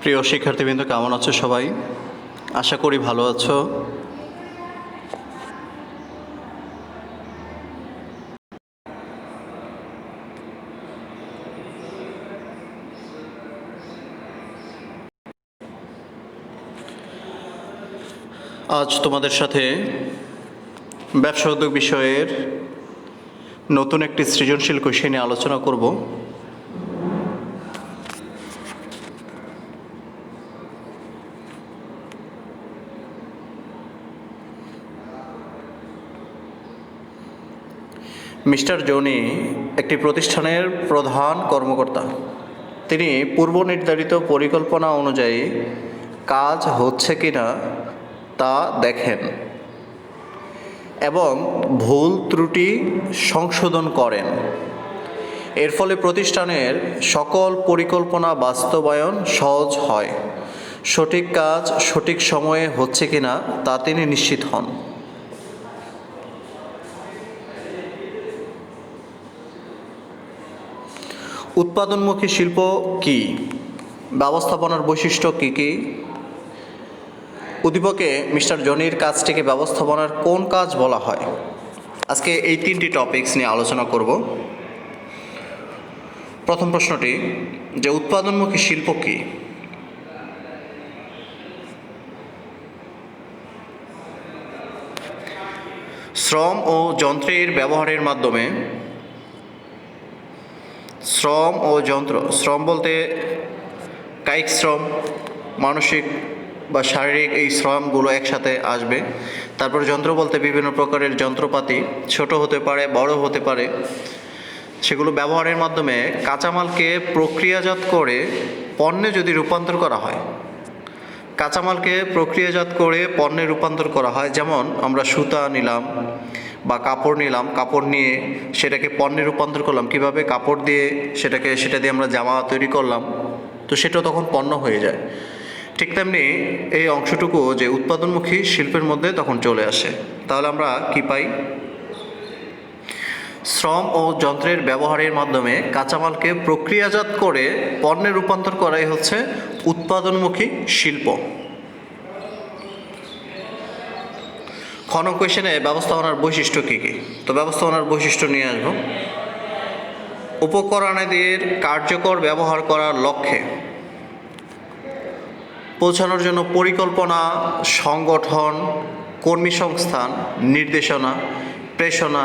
প্রিয় শিক্ষার্থীবৃন্দ, কেমন আছো সবাই? আশা করি ভালো আছো। আজ তোমাদের সাথে ব্যবসা উদ্যোগ বিষয়ের নতুন একটি সৃজনশীল কোশ্চেন নিয়ে আলোচনা করব। মিস্টার জনি একটি প্রতিষ্ঠানের প্রধান কর্মকর্তা। তিনি পূর্ব নির্ধারিত পরিকল্পনা অনুযায়ী কাজ হচ্ছে কিনা তা দেখেন এবং ভুল ত্রুটি সংশোধন করেন। এর ফলে প্রতিষ্ঠানের সকল পরিকল্পনা বাস্তবায়ন সহজ হয়। সঠিক কাজ সঠিক সময়ে হচ্ছে কিনা তা তিনি নিশ্চিত হন। উৎপাদনমুখী শিল্প কি? ব্যবস্থাপনার বৈশিষ্ট্য কি কি? উদ্দীপকে মিস্টার জনির কাজটিকে ব্যবস্থাপনার কোন কাজ বলা হয়? আজকে এই তিনটি টপিকস নিয়ে আলোচনা করব। প্রথম প্রশ্নটি যে উৎপাদনমুখী শিল্প কি? শ্রম ও যন্ত্রের ব্যবহারের মাধ্যমে শ্রম বলতে কায়িক শ্রম, মানসিক বা শারীরিক এই শ্রমগুলো একসাথে আসবে। তারপর যন্ত্র বলতে বিভিন্ন প্রকারের যন্ত্রপাতি, ছোট হতে পারে, বড় হতে পারে, সেগুলো ব্যবহারের মাধ্যমে কাঁচামালকে প্রক্রিয়াজাত করে পণ্যে যদি রূপান্তর করা হয়, কাঁচামালকে প্রক্রিয়াজাত করে পণ্যে রূপান্তর করা হয়। যেমন আমরা সুতা নিলাম বা কাপড় নিলাম, কাপড় নিয়ে সেটাকে পণ্যে রূপান্তর করলাম। কিভাবে? কাপড় দিয়ে সেটা দিয়ে আমরা জামা তৈরি করলাম, তো সেটা তখন পণ্য হয়ে যায়। ঠিক তেমনি এই অংশটুকু যে উৎপাদনমুখী শিল্পের মধ্যে তখন চলে আসে। তাহলে আমরা কি পাই? শ্রম ও যন্ত্রের ব্যবহারের মাধ্যমে কাঁচামালকে প্রক্রিয়াজাত করে পণ্যে রূপান্তর করাই হচ্ছে উৎপাদনমুখী শিল্প। কোয়েশনে ব্যবস্থাপনার বৈশিষ্ট্য কী কী? তো ব্যবস্থাপনার বৈশিষ্ট্য নিয়ে আসব। উপকরণাদির কার্যকর ব্যবহার করার লক্ষ্যে পৌঁছানোর জন্য পরিকল্পনা, সংগঠন, কর্মী সংস্থান, নির্দেশনা, প্রেষণা,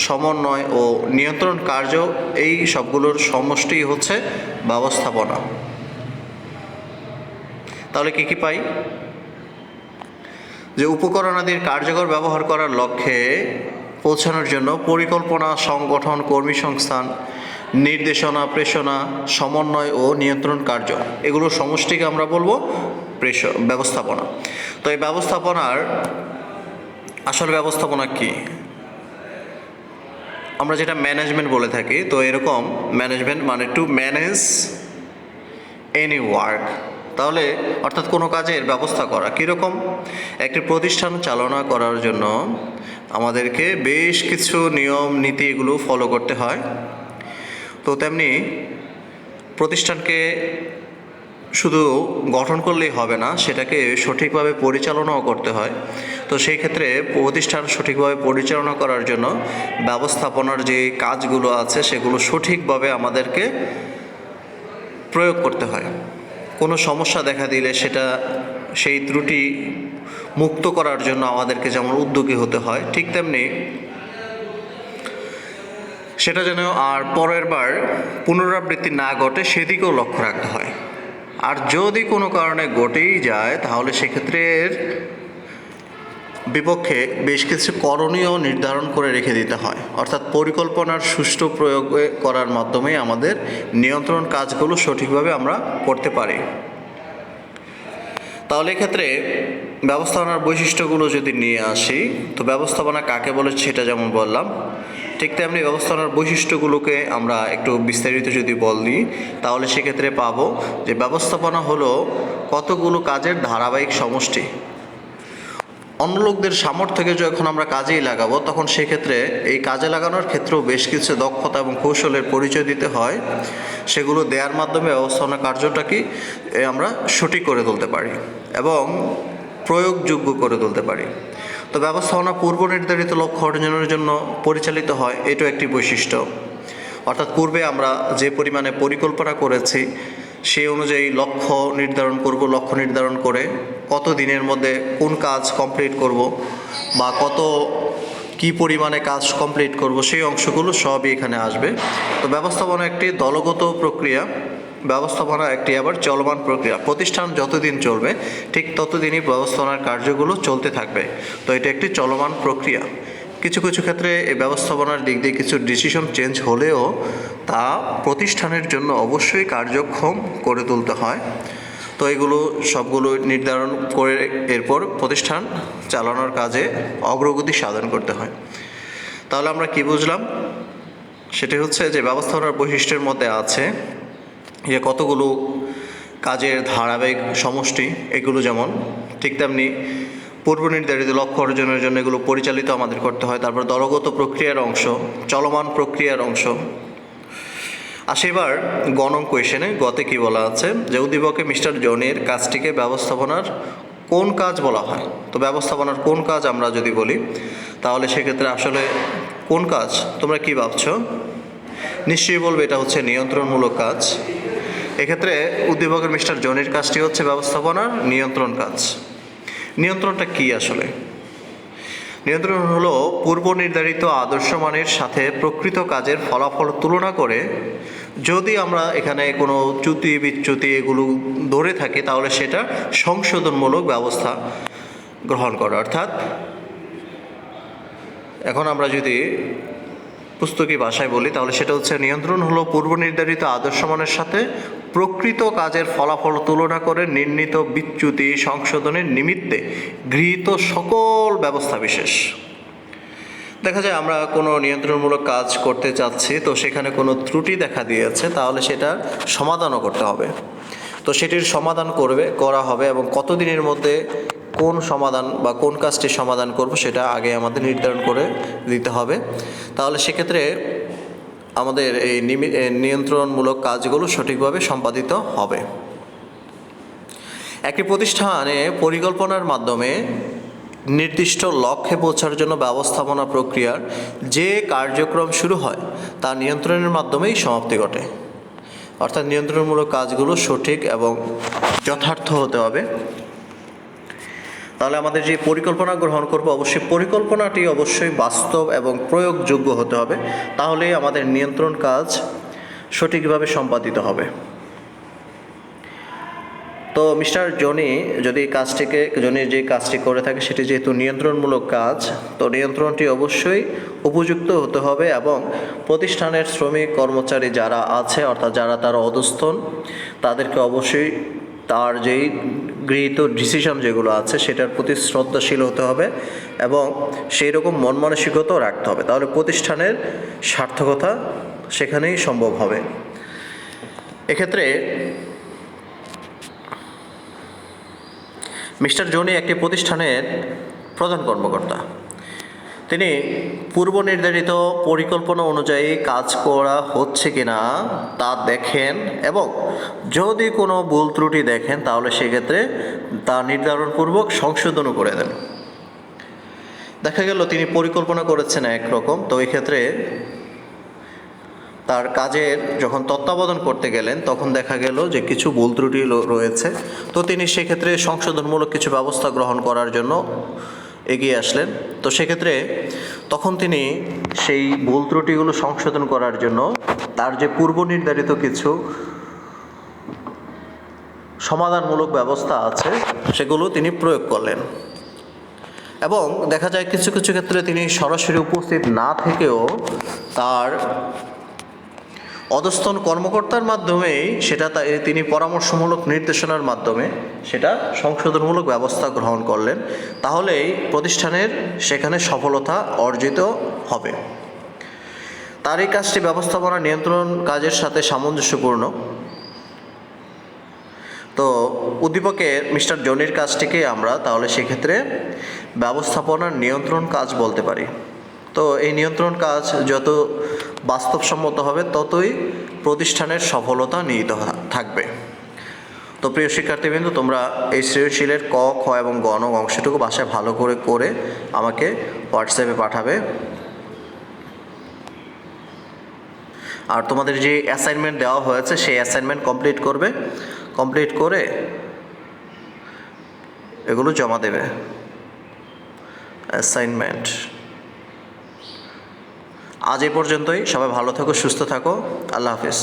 সমন্বয় ও নিয়ন্ত্রণ কার্য, এই সবগুলোর সমষ্টি হচ্ছে ব্যবস্থাপনা। তাহলে কী কী পাই? যে উপকরণাদির কার্যকর ব্যবহার করার লক্ষ্যে পৌঁছানোর জন্য পরিকল্পনা, সংগঠন, কর্মী সংস্থান, নির্দেশনা, প্রেষণা, সমন্বয় ও নিয়ন্ত্রণ কার্য, এগুলোর সমষ্টিকে আমরা বলবো ব্যবস্থাপনা। তো এই ব্যবস্থাপনার আসল ব্যবস্থাপনা কি? আমরা যেটা ম্যানেজমেন্ট বলে থাকি, তো এরকম ম্যানেজমেন্ট মানে টু ম্যানেজ এনি ওয়ার্ক। তাহলে অর্থাৎ কোনো কাজের ব্যবস্থা করা। কীরকম? একটি প্রতিষ্ঠান চালনা করার জন্য আমাদেরকে বেশ কিছু নিয়ম নীতি এগুলো ফলো করতে হয়। তো তেমনি প্রতিষ্ঠানকে শুধু গঠন করলেই হবে না, সেটাকে সঠিকভাবে পরিচালনাও করতে হয়। তো সেই ক্ষেত্রে প্রতিষ্ঠান সঠিকভাবে পরিচালনা করার জন্য ব্যবস্থাপনার যে কাজগুলো আছে সেগুলো সঠিকভাবে আমাদেরকে প্রয়োগ করতে হয়। কোনো সমস্যা দেখা দিলে সেই ত্রুটি মুক্ত করার জন্য আমাদেরকে যেমন উদ্যোগী হতে হয়, ঠিক তেমনি সেটা যেন আর পরের বার পুনরাবৃত্তি না ঘটে সেদিকেও লক্ষ্য রাখতে হয়। আর যদি কোনো কারণে ঘটেই যায় তাহলে সেক্ষেত্রে এর বিপক্ষে বেশ কিছু করণীয় নির্ধারণ করে রেখে দিতে হয়। অর্থাৎ পরিকল্পনার সুষ্ঠু প্রয়োগ করার মাধ্যমে আমাদের নিয়ন্ত্রণ কাজগুলো সঠিকভাবে আমরা করতে পারি। তাহলে এক্ষেত্রে ব্যবস্থাপনার বৈশিষ্ট্যগুলো যদি নিয়ে আসি, তো ব্যবস্থাপনা কাকে বলে সেটা যেমন বললাম, ঠিক তেমনি ব্যবস্থাপনার বৈশিষ্ট্যগুলোকে আমরা একটু বিস্তারিত যদি বলি তাহলে সেক্ষেত্রে পাবো যে ব্যবস্থাপনা হলো কতগুলো কাজের ধারাবাহিক সমষ্টি। অন্য লোকদের সামর্থ্যকে যখন আমরা কাজেই লাগাবো, তখন সেক্ষেত্রে এই কাজে লাগানোর ক্ষেত্রেও বেশ কিছু দক্ষতা এবং কৌশলের পরিচয় দিতে হয়। সেগুলো দেওয়ার মাধ্যমে ব্যবস্থাপনা কার্যটাকে আমরা সঠিক করে তুলতে পারি এবং প্রয়োগযোগ্য করে তুলতে পারি। তো ব্যবস্থাপনা পূর্ব নির্ধারিত লক্ষ্য অর্জনের জন্য পরিচালিত হয়, এটাও একটি বৈশিষ্ট্য। অর্থাৎ পূর্বে আমরা যে পরিমাণে পরিকল্পনা করেছি সেই অনুযায়ী লক্ষ্য নির্ধারণ করে কত দিনের মধ্যে কোন কাজ কমপ্লিট করব বা কী পরিমাণে কাজ কমপ্লিট করব, সেই অংশগুলো সবই এখানে আসবে। তো ব্যবস্থাপনা একটি দলগত প্রক্রিয়া, ব্যবস্থাপনা একটি আবার চলমান প্রক্রিয়া। প্রতিষ্ঠান যতদিন চলবে ঠিক ততদিনই ব্যবস্থাপনার কার্যগুলো চলতে থাকবে। তো এটা একটি চলমান প্রক্রিয়া। কিছু কিছু ক্ষেত্রে এই ব্যবস্থাপনার দিক দিয়ে কিছু ডিসিশন চেঞ্জ হলেও তা প্রতিষ্ঠানের জন্য অবশ্যই কার্যক্ষম করে তুলতে হয়। তো এগুলো সবগুলো নির্ধারণ করে এরপর প্রতিষ্ঠান চালানোর কাজে অগ্রগতি সাধন করতে হয়। তাহলে আমরা কি বুঝলাম? সেটি হচ্ছে যে ব্যবস্থাপনার বৈশিষ্ট্যের মধ্যে আছে যে কতগুলো কাজের ধারাবাহিক সমষ্টি, এগুলো যেমন ঠিক তেমনি পূর্ব নির্ধারিত লক্ষ্য অর্জনের জন্য এগুলো পরিচালিত আমাদের করতে হয়। তারপর দলগত প্রক্রিয়ার অংশ, চলমান প্রক্রিয়ার অংশ। আসে এবার গণং কোয়েশনে, গতে কি বলা আছে যে উদ্দীপকে মিস্টার জনির কাজটিকে ব্যবস্থাপনার কোন কাজ বলা হয়। তো ব্যবস্থাপনার কোন কাজ আমরা যদি বলি তাহলে সেক্ষেত্রে আসলে কোন কাজ তোমরা কি ভাবছো? নিশ্চয়ই বলবে এটা হচ্ছে নিয়ন্ত্রণমূলক কাজ। এক্ষেত্রে উদ্দীপকের মিস্টার জনির কাজটি হচ্ছে ব্যবস্থাপনার নিয়ন্ত্রণ কাজ। নিয়ন্ত্রণটা কি আসলে? নিয়ন্ত্রণ হলো পূর্ব নির্ধারিত আদর্শ মানের সাথে প্রকৃত কাজের ফলাফল তুলনা করে যদি আমরা এখানে কোনো চ্যুতি বিচ্যুতি এগুলো ধরে থাকি তাহলে সেটা সংশোধনমূলক ব্যবস্থা গ্রহণ করা। অর্থাৎ এখন আমরা যদি পুস্তকি ভাষায় বলি তাহলে সেটা হচ্ছে নিয়ন্ত্রণ হলো পূর্ব নির্ধারিত আদর্শ মানের সাথে প্রকৃত কাজের ফলাফল তুলনা করে নির্ণীত বিচ্যুতি সংশোধনের নিমিত্তে গৃহীত সকল ব্যবস্থা বিশেষ। দেখা যায় আমরা কোনো নিয়ন্ত্রণমূলক কাজ করতে চাচ্ছি, তো সেখানে কোনো ত্রুটি দেখা দিয়েছে, তাহলে সেটা সমাধানও করতে হবে। তো সেটির সমাধান করা হবে এবং কতদিনের মধ্যে কোন সমাধান বা কোন কাজটি সমাধান করব সেটা আগে আমাদের নির্ধারণ করে দিতে হবে। তাহলে সেক্ষেত্রে আমাদের এই নিয়ন্ত্রণমূলক কাজগুলো সঠিকভাবে সম্পাদিত হবে। একটি প্রতিষ্ঠানে পরিকল্পনার মাধ্যমে নির্দিষ্ট লক্ষ্যে পৌঁছার জন্য ব্যবস্থাপনা প্রক্রিয়ার যে কার্যক্রম শুরু হয় তা নিয়ন্ত্রণের মাধ্যমেই সমাপ্তি ঘটে। অর্থাৎ নিয়ন্ত্রণমূলক কাজগুলো সঠিক এবং যথার্থ হতে হবে। তাহলে আমাদের যে পরিকল্পনা গ্রহণ করব অবশ্যই পরিকল্পনাটি অবশ্যই বাস্তব এবং প্রয়োগযোগ্য হতে হবে, তাহলেই আমাদের নিয়ন্ত্রণ কাজ সঠিকভাবে সম্পাদিত হবে। তো মিস্টার জনি যে কাজটি করে থাকে সেটি যেহেতু নিয়ন্ত্রণমূলক কাজ, তো নিয়ন্ত্রণটি অবশ্যই উপযুক্ত হতে হবে এবং প্রতিষ্ঠানের শ্রমিক কর্মচারী যারা আছে অর্থাৎ যারা তার অধস্তন তাদেরকে অবশ্যই তার যেই গৃহীত ডিসিশন যেগুলো আছে সেটার প্রতি শ্রদ্ধাশীল হতে হবে এবং সেই রকম মন মানসিকতাও রাখতে হবে। তাহলে প্রতিষ্ঠানের সার্থকতা সেখানেই সম্ভব হবে। এক্ষেত্রে মিস্টার জনি একটি প্রতিষ্ঠানের প্রধান কর্মকর্তা। তিনি পূর্ব নির্ধারিত পরিকল্পনা অনুযায়ী কাজ করা হচ্ছে কিনা তা দেখেন এবং যদি কোনো ভুল ত্রুটি দেখেন তাহলে সেক্ষেত্রে তা নির্ধারণপূর্বক সংশোধনও করে দেন। দেখা গেল তিনি পরিকল্পনা করেছেন একরকম, তো এই ক্ষেত্রে তার কাজের যখন তত্ত্বাবধান করতে গেলেন তখন দেখা গেল যে কিছু ভুল ত্রুটি রয়েছে, তো তিনি সেক্ষেত্রে সংশোধনমূলক কিছু ব্যবস্থা গ্রহণ করার জন্য এগিয়ে আসলেন। তো সেক্ষেত্রে তখন তিনি সেই ভুল ত্রুটিগুলো সংশোধন করার জন্য তার যে পূর্ব নির্ধারিত কিছু সমাধানমূলক ব্যবস্থা আছে সেগুলো তিনি প্রয়োগ করলেন এবং দেখা যায় কিছু কিছু ক্ষেত্রে তিনি সরাসরি উপস্থিত না থেকেও তার অধস্তন কর্মকর্তার মাধ্যমেই সেটা তিনি পরামর্শমূলক নির্দেশনার মাধ্যমে সেটা সংশোধনমূলক ব্যবস্থা গ্রহণ করলেন, তাহলেই প্রতিষ্ঠানের সেখানে সফলতা অর্জিত হবে। তার এই কাজটি ব্যবস্থাপনা নিয়ন্ত্রণ কাজের সাথে সামঞ্জস্যপূর্ণ। তো উদ্দীপকের মিস্টার জনির কাজটিকে আমরা তাহলে সেক্ষেত্রে ব্যবস্থাপনার নিয়ন্ত্রণ কাজ বলতে পারি। তো এই নিয়ন্ত্রণ কাজ যত বাস্তবসম্মত হবে ততই প্রতিষ্ঠানের সফলতা নিহিত থাকবে। তো প্রিয় শিক্ষার্থীবৃন্দ, তোমরা এই সৃজনশীলের ক, খ এবং গ নং অংশটুকু বাসায় ভালো করে আমাকে হোয়াটসঅ্যাপে পাঠাবে। আর তোমাদের যে অ্যাসাইনমেন্ট দেওয়া হয়েছে সেই অ্যাসাইনমেন্ট কমপ্লিট করে এগুলো জমা দেবে। অ্যাসাইনমেন্ট আজ এই পর্যন্তই। সবাই ভালো থাকো, সুস্থ থাকো। আল্লাহ হাফিজ।